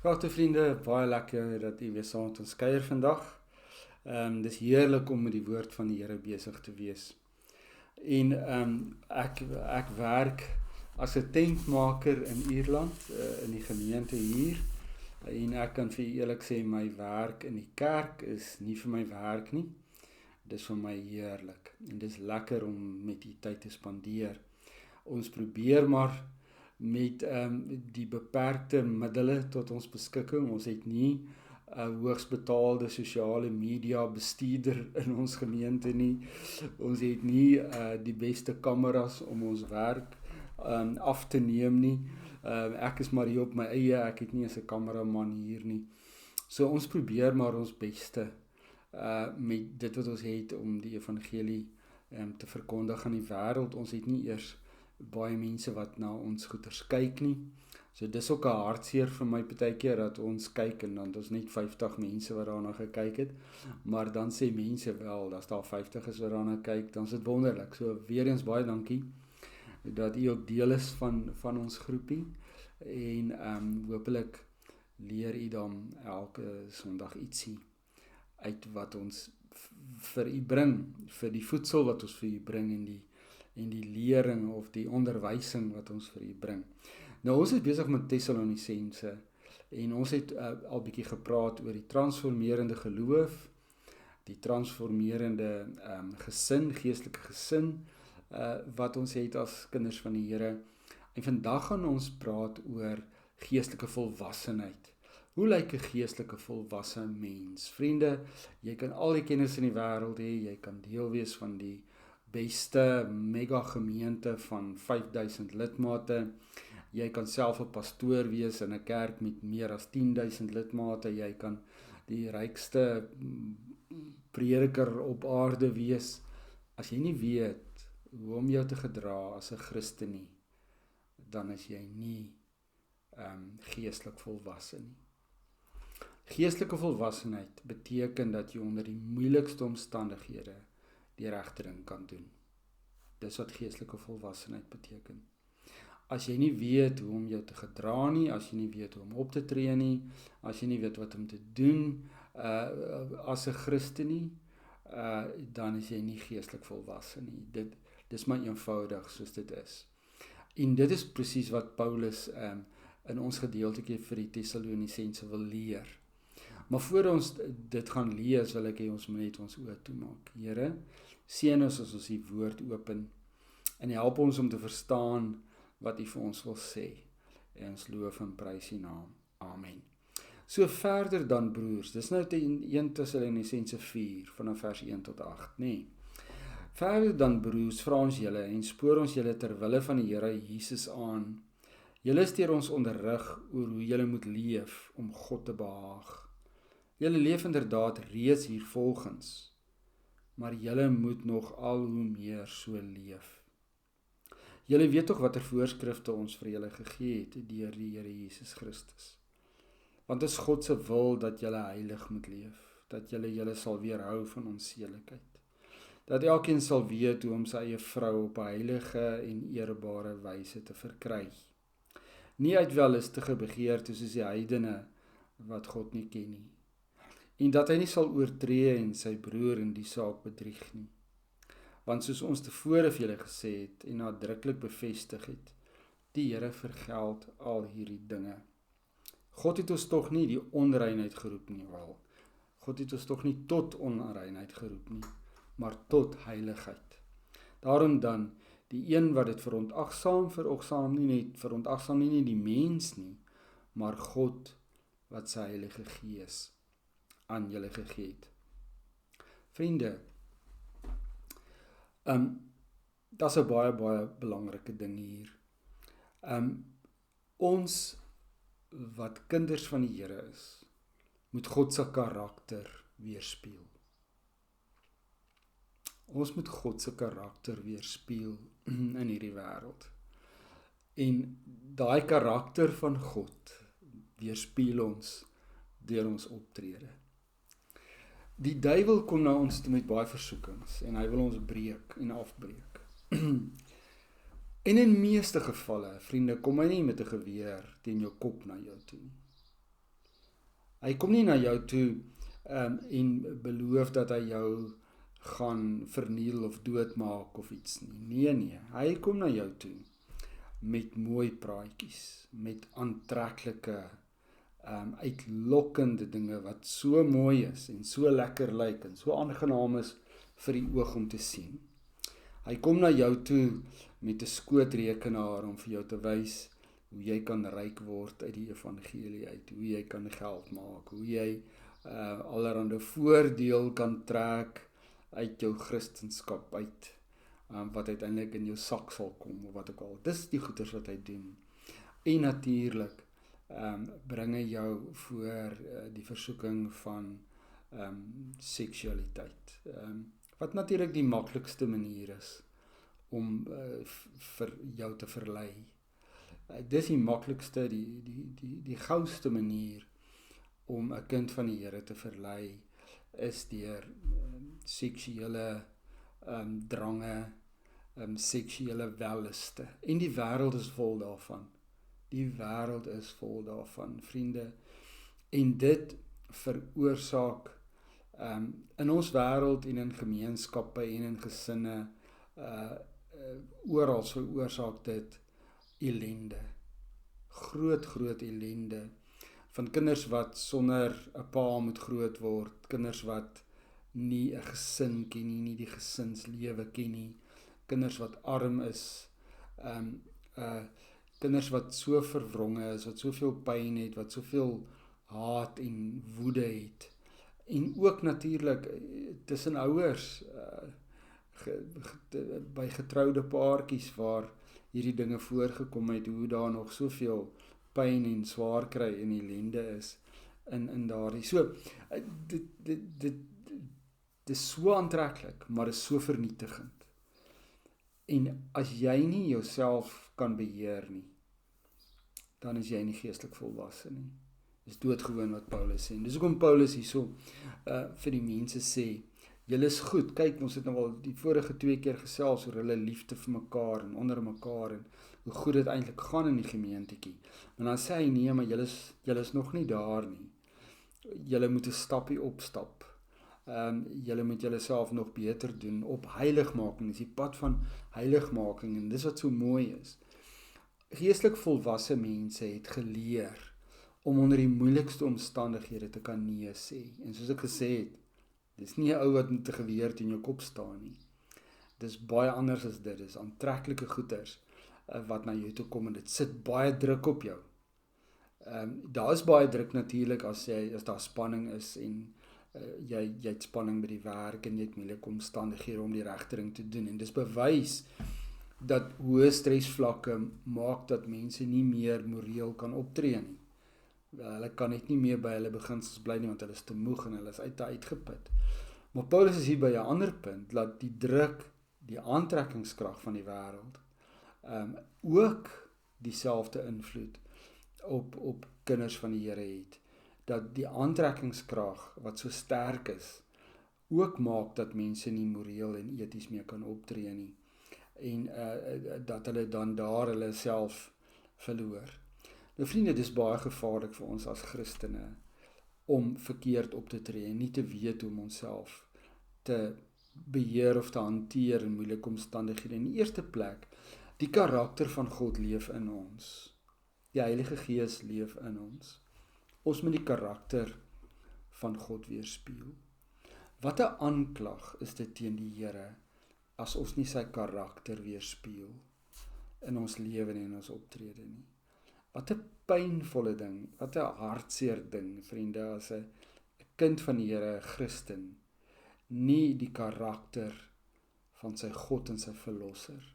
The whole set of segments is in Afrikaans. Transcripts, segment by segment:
Grote vriende, baie lekker dat u weer saam met ons kuier vandag. Dis heerlik om met die woord van die Here besig te wees. En ek werk as 'n tentmaker in Ierland, in die gemeente hier. En ek kan vir u eerlik sê, my werk in die kerk is nie vir my werk nie. Dis vir my heerlik. En dis lekker om met u tyd te spandeer. Ons probeer maar met die beperkte middele tot ons beskikking. Ons het nie 'n hoogs betaalde sosiale media bestuurder in ons gemeente nie. Ons het nie die beste kameras om ons werk af te neem nie. Ek is maar hier op my eie, ek het nie eens 'n kameraman hier nie. So ons probeer maar ons beste met dit wat ons het om die evangelie te verkondig aan die wêreld. Ons het nie eers baie mense wat na ons goeders kyk nie. So dis ook 'n hartseer vir my partykeer dat ons kyk en dan ons net 50 mense wat daarna gekyk het. Maar dan sê mense wel, as daar 50 is wat daarna kyk, dan is dit wonderlik. So weer eens baie dankie dat u ook deel is van ons groepie. En hopelik leer u dan elke Sondag ietsie uit wat ons vir u bring, vir die voedsel wat ons vir u bring en die lering of die onderwysing wat ons vir u bring. Nou ons is besig met Tessalonisense en ons het al bietjie gepraat oor die transformerende geloof, die transformerende gesin, geestelike gesin wat ons het as kinders van die Here. En vandag gaan ons praat oor geestelike volwassenheid. Hoe lyk 'n geestelike volwasse mens? Vriende, jy kan al die kennis in die wêreld hê, jy kan deel wees van die beste mega gemeente van 5000 lidmate. Jy kan self 'n pastoor wees in 'n kerk met meer as 10,000 lidmate. Jy kan die rykste prediker op aarde wees. As jy nie weet hoe om jou te gedra as 'n Christen nie, dan is jy nie geestelik volwasse nie. Geestelike volwassenheid beteken dat jy onder die moeilikste omstandighede die regte ding kan doen. Dis wat geestelike volwassenheid beteken. As jy nie weet hoe om jou te gedra nie, as jy nie weet hoe om op te tree nie, as jy nie weet wat om te doen as 'n Christen nie, dan is jy nie geestelik volwasse nie. Dis maar eenvoudig soos dit is. En dit is presies wat Paulus in ons gedeeltjie vir die Tessalonisense wil leer. Maar voor ons dit gaan lees, wil ek hê ons moet net ons oë toemaak. Here, seën ons as ons die woord open en help ons om te verstaan wat U vir ons wil sê. En ons loof en prys U naam. Amen. So verder dan broers, dis nou in 1 Tessalonisense 4 vanaf vers 1 tot 8, nee. Verder dan broers, vra ons julle en spoor ons julle ter wille van die Here Jesus aan. Julle is deur ons onderrig oor hoe julle moet leef om God te behaag. Julle leef inderdaad reeds hier volgens, maar julle moet nog al hoe meer so leef. Julle weet tog watter voorskrifte ons vir julle gegee het deur die Here Jesus Christus. Want dit is God se wil dat julle heilig moet leef, dat julle sal weerhou van onsedelikheid. Dat elkeen sal weet hoe om sy eie vrou op 'n heilige en eerbare wyse te verkry. Nie uit wellustige begeerte soos die heidene wat God nie ken nie. En dat hy nie sal oortree en sy broer in die saak bedrieg nie. Want soos ons tevore vir julle gesê het en nadruklik bevestig het, die Here vergeld al hierdie dinge. God het ons tog nie die onreinheid geroep nie, wel. God het ons tog nie tot onreinheid geroep nie, maar tot heiligheid. Daarom dan, die een wat dit verontagsaam nie net die mens nie, maar God wat sy Heilige Gees aan julle gegee het. Vriende, daar's 'n baie belangrike ding hier. Ons wat kinders van die Here is, moet God se karakter weerspieël. Ons moet God se karakter weerspieël in hierdie wêreld. En daai karakter van God weerspieël ons deur ons optrede. Die duiwel kom na ons toe met baie versoekings en hy wil ons breek en afbreek. En in meeste gevalle, vriende, kom hy nie met 'n geweer teen jou kop na jou toe nie. Hy kom nie na jou toe en beloof dat hy jou gaan verniel of doodmaak of iets nie. Nee, hy kom na jou toe met mooi praatjies, met aantreklike, uitlokkende dinge wat so mooi is en so lekker lyk en so aangenaam is vir die oog om te sien. Hy kom na jou toe met 'n skootrekenaar om vir jou te wys hoe jy kan ryk word uit die evangelie uit, hoe jy kan geld maak, hoe jy allerhande voordeel kan trek uit jou Christendom uit, wat uiteindelik in jou sak sal kom, of wat ook al. Dis die goeders wat hy doen. En natuurlik bring hy jou voor die versoeking van seksualiteit. Wat natuurlik die maklikste manier is om vir jou te verlei. Dis die maklikste, die gouste manier om 'n kind van die Here te verlei, is deur seksuele drange, seksuele welluste. En die wêreld is vol daarvan. Die wêreld is vol daarvan, vriende. En dit veroorsaak in ons wêreld en in gemeenskappe en in gesinne, oral veroorsaak dit ellende. Groot ellende. Van kinders wat sonder 'n pa moet groot word, kinders wat nie 'n gesin ken nie die gesinslewe ken nie, kinders wat arm is, kinders wat so verwronge is, wat soveel pyn het, wat soveel haat en woede het. En ook natuurlik tussen ouers, by getroude paartjies waar hierdie dinge voorgekom het, hoe daar nog soveel pyn en swaar kry en ellende is in daardie. So, dit is so aantreklik, maar is so vernietigend. En as jy nie jouself kan beheer nie, dan is jy nie geestelik volwasse nie. Dis doodgewoon wat Paulus sê. En dis hoekom Paulus hierso vir die mense sê, julle is goed. Kyk, ons het nou al die vorige 2 keer gesels oor hulle liefde vir mekaar en onder mekaar en hoe goed dit eintlik gaan in die gemeentetjie. Maar dan sê hy, nee, maar julle is nog nie daar nie. Julle moet 'n stappie opstap. Julle moet julle self nog beter doen op heiligmaking. Dis die pad van heiligmaking en dis wat so mooi is. Geestelik volwasse mense het geleer om onder die moeilikste omstandighede te kan nee sê. En soos ek gesê het, dis nie 'n ou wat met 'n geweer teen jou kop staan nie. Dis baie anders as dit. Dis aantreklike goeders wat na jou toe kom en dit sit baie druk op jou. Daar is baie druk natuurlik as daar spanning is en jy het spanning by die werk en jy het moeilike omstandighede om die regte ding te doen. En dis bewys dat hoë stresvlakke maak dat mense nie meer moreel kan optree nie. Hulle kan net nie meer by hulle beginsels bly nie, want hulle is te moeg en hulle is uitgeput. Maar Paulus is hier by 'n ander punt, dat die druk, die aantrekkingskrag van die wêreld, ook dieselfde invloed op kinders van die Here het. Dat die aantrekkingskrag wat so sterk is, ook maak dat mense nie moreel en eties meer kan optree nie. En dat hulle dan daar hulle self verloor. Nou vriende, dis baie gevaarlik vir ons as Christene om verkeerd op te tree en nie te weet hoe om onsself te beheer of te hanteer in moeilike omstandighede. In die eerste plek, die karakter van God leef in ons. Die Heilige Gees leef in ons. Ons moet die karakter van God weerspieël. Wat 'n aanklag is dit teen die Here as ons nie sy karakter weerspieël in ons lewe en in ons optrede nie. Wat 'n pynvolle ding, wat 'n hartseer ding, vriende, as 'n kind van die Here, 'n Christen, nie die karakter van sy God en sy verlosser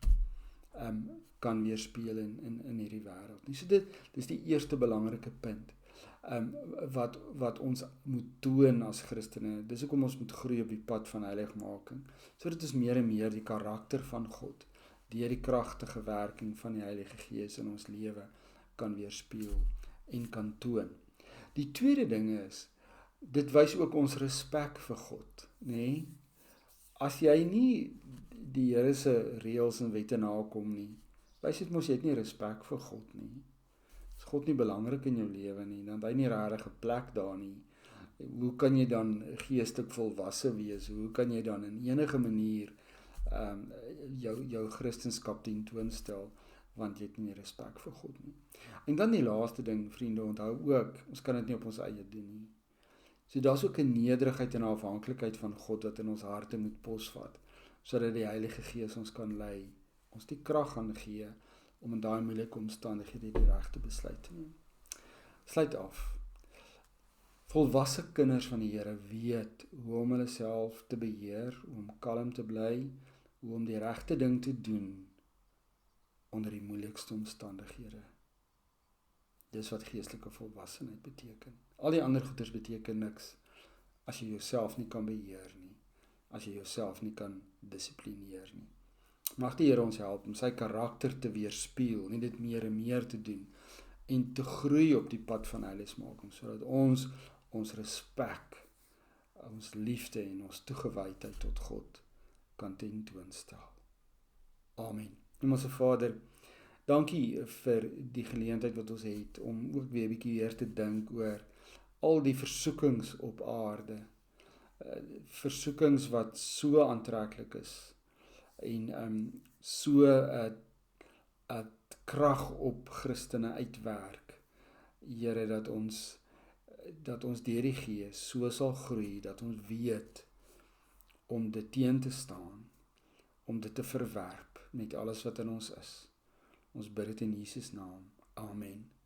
kan weerspieël in hierdie wêreld. So dit is die eerste belangrike punt wat ons moet doen as Christene. Dis hoekom ons moet groei op die pad van heiligmaking, sodat ons meer en meer die karakter van God deur die kragtige werking van die Heilige Gees in ons lewe kan weerspieël en kan toon. Die tweede ding is, dit wys ook ons respek vir God, nê? As jy nie die Here se reëls en wette nakom nie, wys dit mos jy het nie respek vir God nie. Dis God nie belangrik in jou lewe nie, dan het hy nie regtig 'n plek daar nie. Hoe kan jy dan geestelik volwasse wees? Hoe kan jy dan in enige manier jou Christenskap tentoonstel, want jy het nie respek vir God nie. En dan die laaste ding, vriende, onthou ook, ons kan dit nie op ons eie doen nie. So daar's ook 'n nederigheid en 'n afhanklikheid van God wat in ons harte moet posvat, sodat die Heilige Gees ons kan lei, ons die krag gaan gee om in daai moeilike omstandighede die regte besluit te neem. Sluit af. Volwasse kinders van die Here weet hoe om hulle self te beheer, hoe om kalm te bly, hoe om die regte ding te doen onder die moeilikste omstandighede. Dis wat geestelike volwassenheid beteken. Al die ander goeders beteken niks as jy jouself nie kan beheer nie, as jy jouself nie kan dissiplineer nie. Mag die Here ons help om sy karakter te weerspieël, nie dit meer en meer te doen, en te groei op die pad van heiligmaking, sodat ons respek, ons liefde en ons toegewydheid tot God kan tentoonstel. Amen. Hemelse Vader, dankie vir die geleentheid wat ons het om ook weer 'n bietjie weer te dink oor al die versoekings op aarde, versoekings wat so aantreklik is en so 'n krag op Christene uitwerk. Here, dat ons deur die Gees so sal groei, dat ons weet om dit teen te staan, om dit te verwerp met alles wat in ons is. Ons bid dit in Jesus naam. Amen.